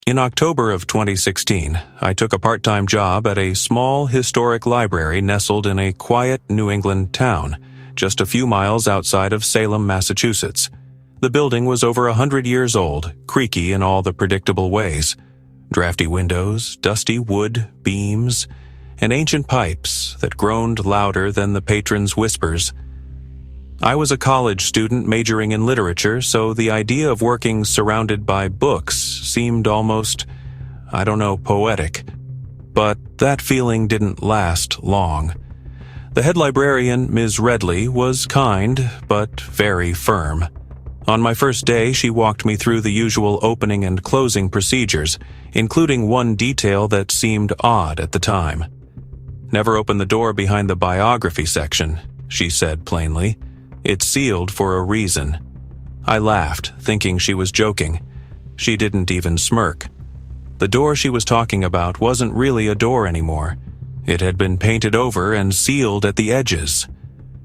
In October of 2016, I took a part-time job at a small historic library nestled in a quiet New England town, just a few miles outside of Salem, Massachusetts. The building was over 100 years old, creaky in all the predictable ways. Drafty windows, dusty wood beams, and ancient pipes that groaned louder than the patrons' whispers. I was a college student majoring in literature, so the idea of working surrounded by books seemed almost, poetic. But that feeling didn't last long. The head librarian, Ms. Redley, was kind, but very firm. On my first day, she walked me through the usual opening and closing procedures, including one detail that seemed odd at the time. "Never open the door behind the biography section," she said plainly. "It's sealed for a reason." I laughed, thinking she was joking. She didn't even smirk. The door she was talking about wasn't really a door anymore. It had been painted over and sealed at the edges.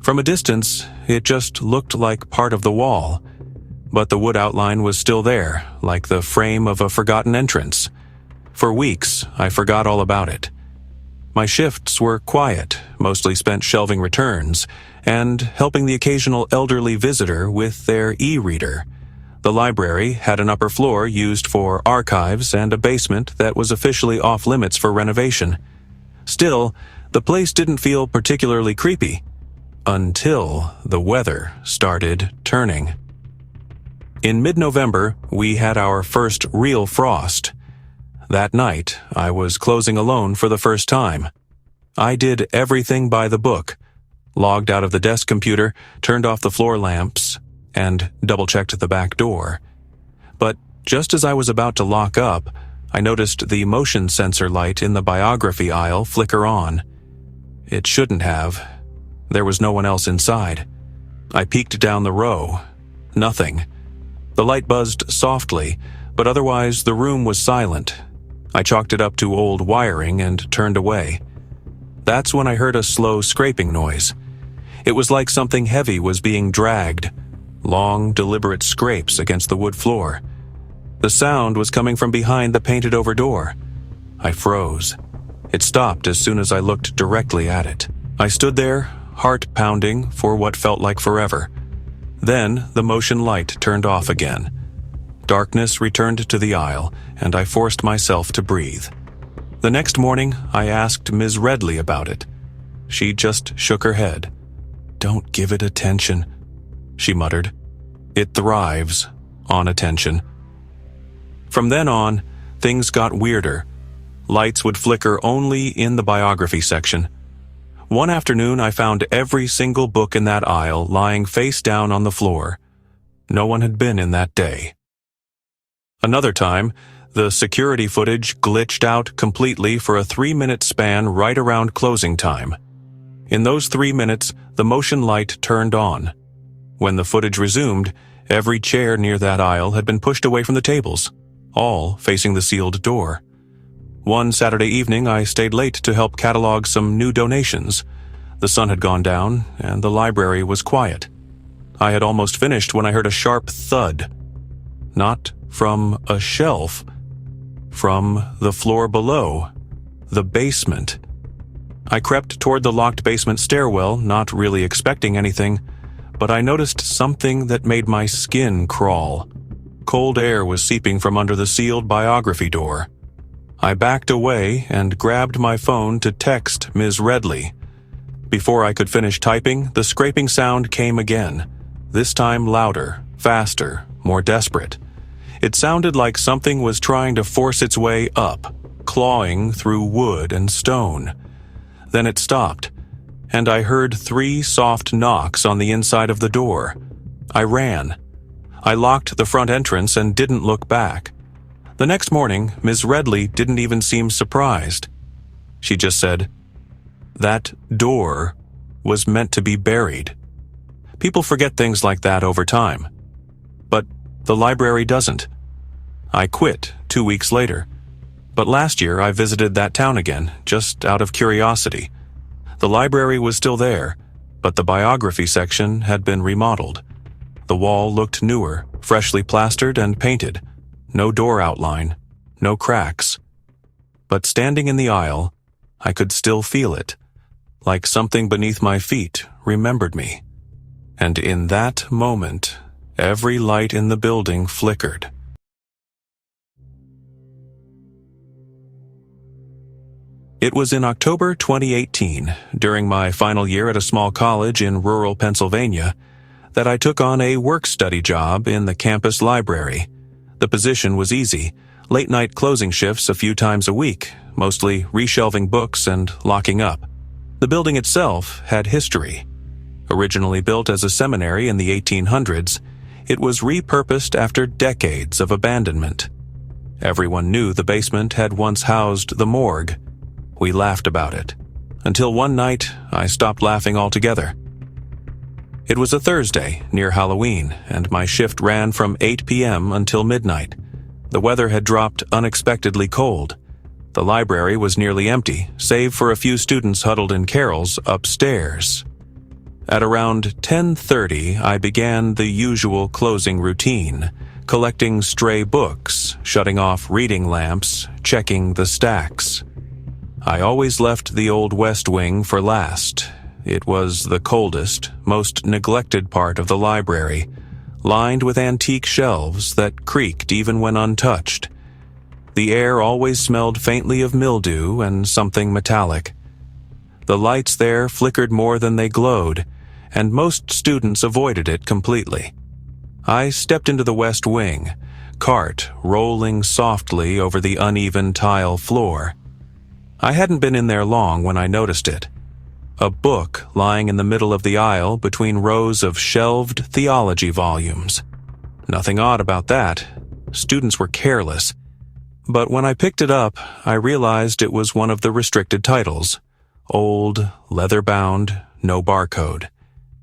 From a distance, it just looked like part of the wall. But the wood outline was still there, like the frame of a forgotten entrance. For weeks, I forgot all about it. My shifts were quiet, mostly spent shelving returns, and helping the occasional elderly visitor with their e-reader. The library had an upper floor used for archives and a basement that was officially off-limits for renovation. Still, the place didn't feel particularly creepy, until the weather started turning. In mid-November, we had our first real frost. That night, I was closing alone for the first time. I did everything by the book, logged out of the desk computer, turned off the floor lamps, and double-checked the back door. But just as I was about to lock up, I noticed the motion sensor light in the biography aisle flicker on. It shouldn't have. There was no one else inside. I peeked down the row. Nothing. The light buzzed softly, but otherwise the room was silent. I chalked it up to old wiring and turned away. That's when I heard a slow scraping noise. It was like something heavy was being dragged. Long, deliberate scrapes against the wood floor. The sound was coming from behind the painted-over door. I froze. It stopped as soon as I looked directly at it. I stood there, heart pounding for what felt like forever. Then the motion light turned off again. Darkness returned to the aisle, and I forced myself to breathe. The next morning, I asked Ms. Redley about it. She just shook her head. "Don't give it attention," she muttered. "It thrives on attention." From then on, things got weirder. Lights would flicker only in the biography section. One afternoon, I found every single book in that aisle lying face down on the floor. No one had been in that day. Another time, the security footage glitched out completely for a 3-minute span right around closing time. In those 3 minutes, the motion light turned on. When the footage resumed, every chair near that aisle had been pushed away from the tables, all facing the sealed door. One Saturday evening, I stayed late to help catalog some new donations. The sun had gone down, and the library was quiet. I had almost finished when I heard a sharp thud. Not from a shelf, from the floor below, the basement. I crept toward the locked basement stairwell, not really expecting anything, but I noticed something that made my skin crawl. Cold air was seeping from under the sealed biography door. I backed away and grabbed my phone to text Ms. Redley. Before I could finish typing, the scraping sound came again, this time louder, faster, more desperate. It sounded like something was trying to force its way up, clawing through wood and stone. Then it stopped, and I heard 3 soft knocks on the inside of the door. I ran. I locked the front entrance and didn't look back. The next morning, Ms. Redley didn't even seem surprised. She just said, "That door was meant to be buried." People forget things like that over time. But the library doesn't. I quit 2 weeks later. But last year I visited that town again, just out of curiosity. The library was still there, but the biography section had been remodeled. The wall looked newer, freshly plastered and painted. No door outline, no cracks. But standing in the aisle, I could still feel it, like something beneath my feet remembered me. And in that moment, every light in the building flickered. It was in October 2018, during my final year at a small college in rural Pennsylvania, that I took on a work-study job in the campus library. The position was easy, late-night closing shifts a few times a week, mostly reshelving books and locking up. The building itself had history. Originally built as a seminary in the 1800s, it was repurposed after decades of abandonment. Everyone knew the basement had once housed the morgue. We laughed about it, until one night I stopped laughing altogether. It was a Thursday, near Halloween, and my shift ran from 8 p.m. until midnight. The weather had dropped unexpectedly cold. The library was nearly empty, save for a few students huddled in carrels upstairs. At around 10:30, I began the usual closing routine, collecting stray books, shutting off reading lamps, checking the stacks. I always left the old West Wing for last. It was the coldest, most neglected part of the library, lined with antique shelves that creaked even when untouched. The air always smelled faintly of mildew and something metallic. The lights there flickered more than they glowed, and most students avoided it completely. I stepped into the West Wing, cart rolling softly over the uneven tile floor. I hadn't been in there long when I noticed it. A book lying in the middle of the aisle between rows of shelved theology volumes. Nothing odd about that. Students were careless. But when I picked it up, I realized it was one of the restricted titles. Old, leather-bound, no barcode.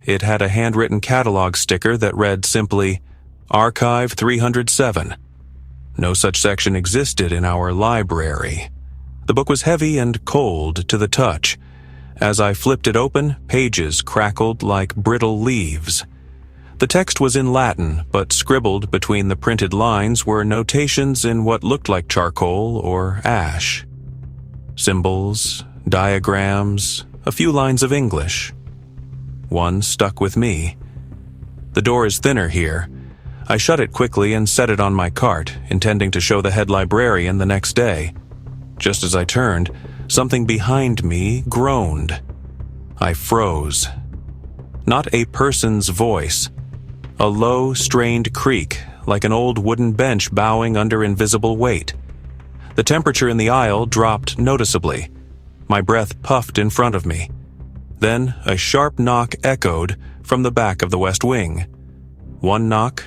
It had a handwritten catalog sticker that read simply, Archive 307. No such section existed in our library. The book was heavy and cold to the touch. As I flipped it open, pages crackled like brittle leaves. The text was in Latin, but scribbled between the printed lines were notations in what looked like charcoal or ash. Symbols, diagrams, a few lines of English. One stuck with me. The door is thinner here. I shut it quickly and set it on my cart, intending to show the head librarian the next day. Just as I turned, something behind me groaned. I froze. Not a person's voice. A low, strained creak, like an old wooden bench bowing under invisible weight. The temperature in the aisle dropped noticeably. My breath puffed in front of me. Then a sharp knock echoed from the back of the West Wing. One knock,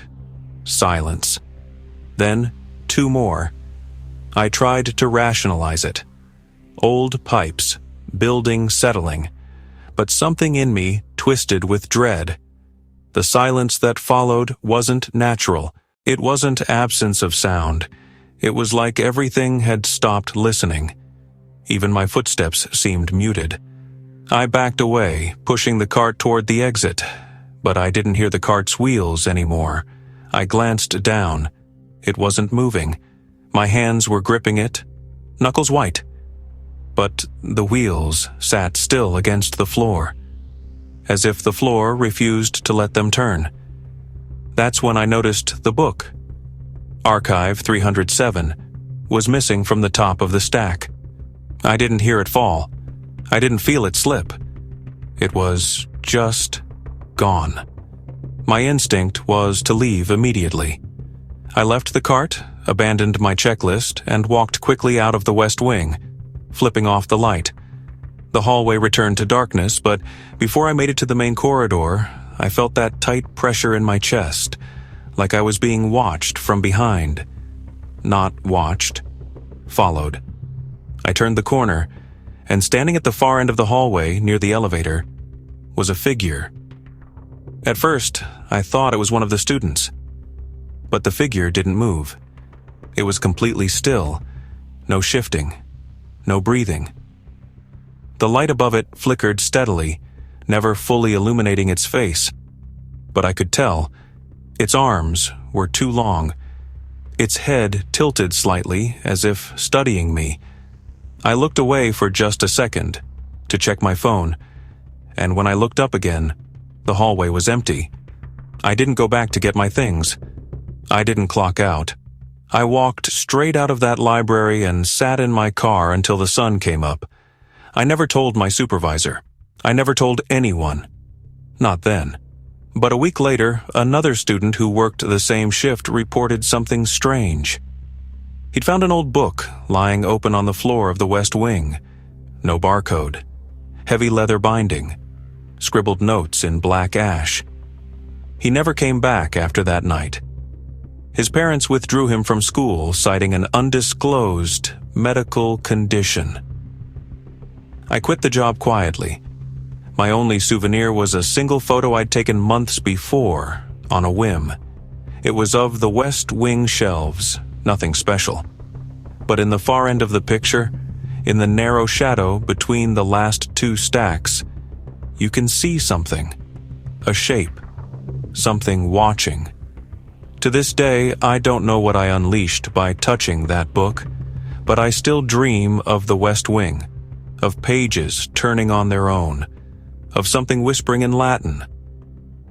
silence. Then 2 more. I tried to rationalize it. Old pipes, building settling. But something in me twisted with dread. The silence that followed wasn't natural. It wasn't absence of sound. It was like everything had stopped listening. Even my footsteps seemed muted. I backed away, pushing the cart toward the exit. But I didn't hear the cart's wheels anymore. I glanced down. It wasn't moving. My hands were gripping it, knuckles white. But the wheels sat still against the floor, as if the floor refused to let them turn. That's when I noticed the book. Archive 307 was missing from the top of the stack. I didn't hear it fall. I didn't feel it slip. It was just gone. My instinct was to leave immediately. I left the cart, abandoned my checklist, and walked quickly out of the West Wing, flipping off the light. The hallway returned to darkness, but before I made it to the main corridor, I felt that tight pressure in my chest, like I was being watched from behind. Not watched, followed. I turned the corner, and standing at the far end of the hallway near the elevator was a figure. At first, I thought it was one of the students. But the figure didn't move. It was completely still, no shifting, no breathing. The light above it flickered steadily, never fully illuminating its face. But I could tell, its arms were too long. its head tilted slightly as if studying me. I looked away for just a second to check my phone, and when I looked up again, the hallway was empty. I didn't go back to get my things. I didn't clock out. I walked straight out of that library and sat in my car until the sun came up. I never told my supervisor. I never told anyone. Not then. But a week later, another student who worked the same shift reported something strange. He'd found an old book lying open on the floor of the West Wing. No barcode. Heavy leather binding. Scribbled notes in black ash. He never came back after that night. His parents withdrew him from school, citing an undisclosed medical condition. I quit the job quietly. My only souvenir was a single photo I'd taken months before, on a whim. It was of the West Wing shelves, nothing special. But in the far end of the picture, in the narrow shadow between the last two stacks, you can see something. A shape. Something watching. To this day, I don't know what I unleashed by touching that book, but I still dream of the West Wing, of pages turning on their own, of something whispering in Latin.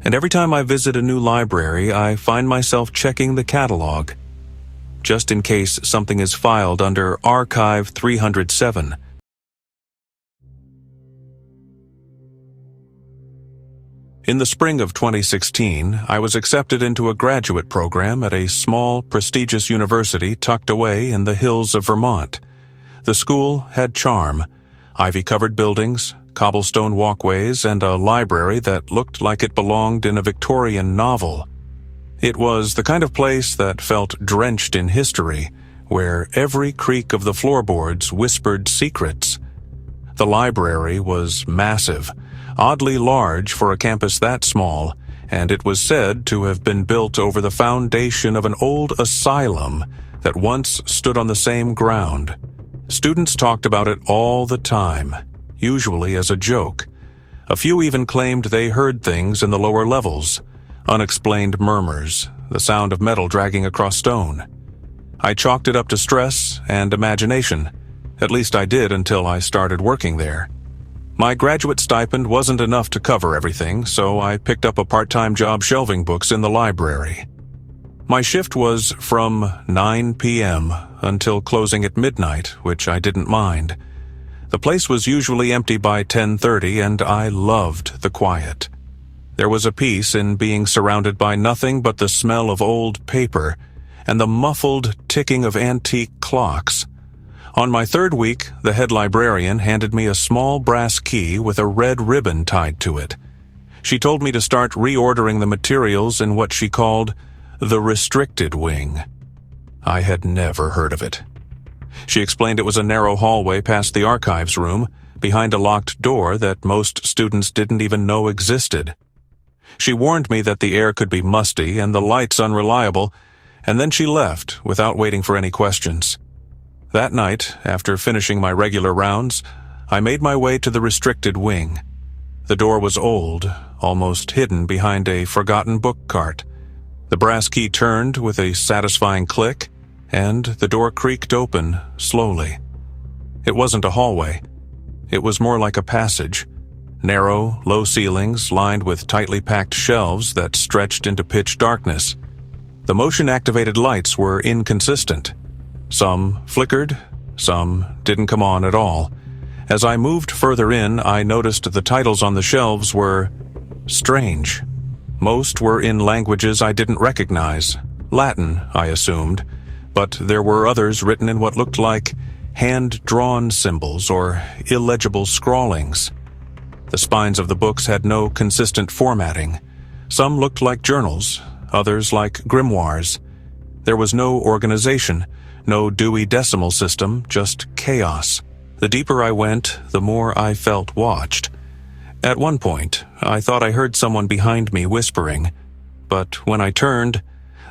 And every time I visit a new library, I find myself checking the catalog, just in case something is filed under Archive 307. In the spring of 2016, I was accepted into a graduate program at a small, prestigious university tucked away in the hills of Vermont. The school had charm, ivy-covered buildings, cobblestone walkways, and a library that looked like it belonged in a Victorian novel. It was the kind of place that felt drenched in history, where every creak of the floorboards whispered secrets. The library was massive, oddly large for a campus that small, and it was said to have been built over the foundation of an old asylum that once stood on the same ground. Students talked about it all the time, usually as a joke. A few even claimed they heard things in the lower levels, unexplained murmurs, the sound of metal dragging across stone. I chalked it up to stress and imagination. At least I did until I started working there. My graduate stipend wasn't enough to cover everything, so I picked up a part-time job shelving books in the library. My shift was from 9 p.m. until closing at midnight, which I didn't mind. The place was usually empty by 10:30, and I loved the quiet. There was a peace in being surrounded by nothing but the smell of old paper and the muffled ticking of antique clocks. On my third week, the head librarian handed me a small brass key with a red ribbon tied to it. She told me to start reordering the materials in what she called the restricted wing. I had never heard of it. She explained it was a narrow hallway past the archives room, behind a locked door that most students didn't even know existed. She warned me that the air could be musty and the lights unreliable, and then she left without waiting for any questions. That night, after finishing my regular rounds, I made my way to the restricted wing. The door was old, almost hidden behind a forgotten book cart. The brass key turned with a satisfying click, and the door creaked open slowly. It wasn't a hallway. It was more like a passage. Narrow, low ceilings lined with tightly packed shelves that stretched into pitch darkness. The motion-activated lights were inconsistent. Some flickered, some didn't come on at all. As I moved further in, I noticed the titles on the shelves were strange. Most were in languages I didn't recognize. Latin, I assumed, but there were others written in what looked like hand-drawn symbols or illegible scrawlings. The spines of the books had no consistent formatting. Some looked like journals, others like grimoires. There was no organization, no Dewey Decimal System, just chaos. The deeper I went, the more I felt watched. At one point, I thought I heard someone behind me whispering, but when I turned,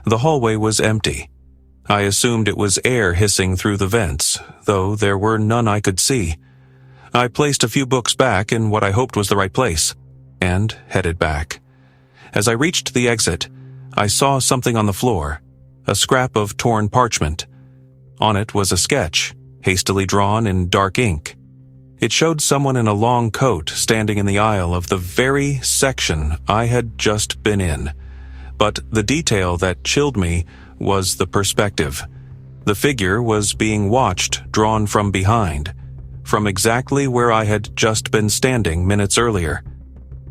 the hallway was empty. I assumed it was air hissing through the vents, though there were none I could see. I placed a few books back in what I hoped was the right place, and headed back. As I reached the exit, I saw something on the floor. a scrap of torn parchment. On it was a sketch, hastily drawn in dark ink. It showed someone in a long coat standing in the aisle of the very section I had just been in. But the detail that chilled me was the perspective. The figure was being watched, drawn from behind, from exactly where I had just been standing minutes earlier.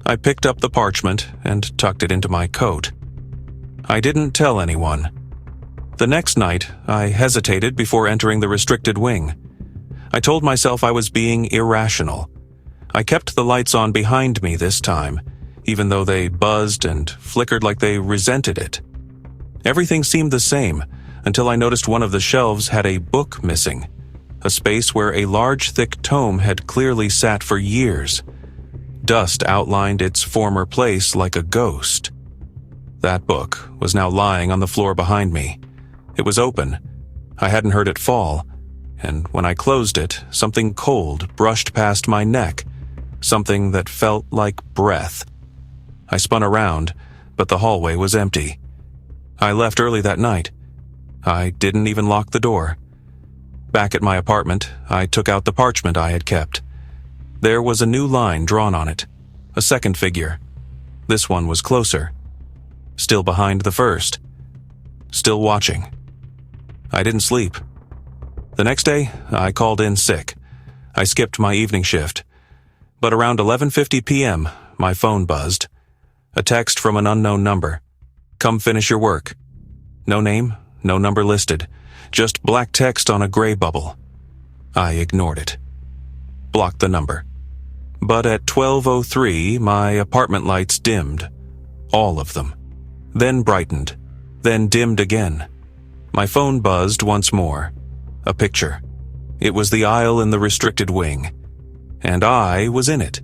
I picked up the parchment and tucked it into my coat. I didn't tell anyone. The next night, I hesitated before entering the restricted wing. I told myself I was being irrational. I kept the lights on behind me this time, even though they buzzed and flickered like they resented it. Everything seemed the same until I noticed one of the shelves had a book missing, a space where a large, thick tome had clearly sat for years. Dust outlined its former place like a ghost. That book was now lying on the floor behind me. It was open. I hadn't heard it fall, and when I closed it, something cold brushed past my neck, something that felt like breath. I spun around, but the hallway was empty. I left early that night. I didn't even lock the door. Back at my apartment, I took out the parchment I had kept. There was a new line drawn on it, a second figure. This one was closer, still behind the first, still watching. I didn't sleep. The next day, I called in sick. I skipped my evening shift. But around 11:50 p.m., my phone buzzed. A text from an unknown number. "Come finish your work." No name, no number listed, just black text on a gray bubble. I ignored it. Blocked the number. But at 12:03, my apartment lights dimmed. All of them. Then brightened. Then dimmed again. My phone buzzed once more. A picture. It was the aisle in the restricted wing. And I was in it.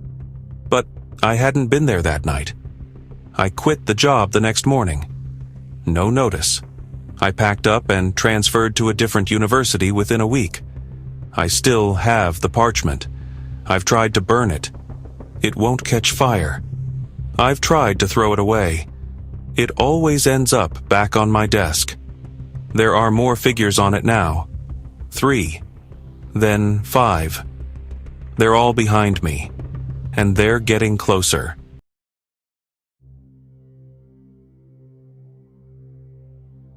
But I hadn't been there that night. I quit the job the next morning. No notice. I packed up and transferred to a different university within a week. I still have the parchment. I've tried to burn it. It won't catch fire. I've tried to throw it away. It always ends up back on my desk. There are more figures on it now. 3. Then 5. They're all behind me, and they're getting closer.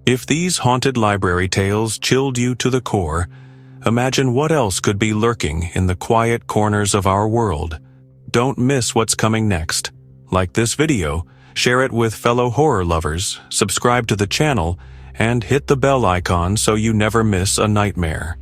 If these haunted library tales chilled you to the core, imagine what else could be lurking in the quiet corners of our world. Don't miss what's coming next. Like this video, share it with fellow horror lovers, subscribe to the channel, and hit the bell icon so you never miss a nightmare.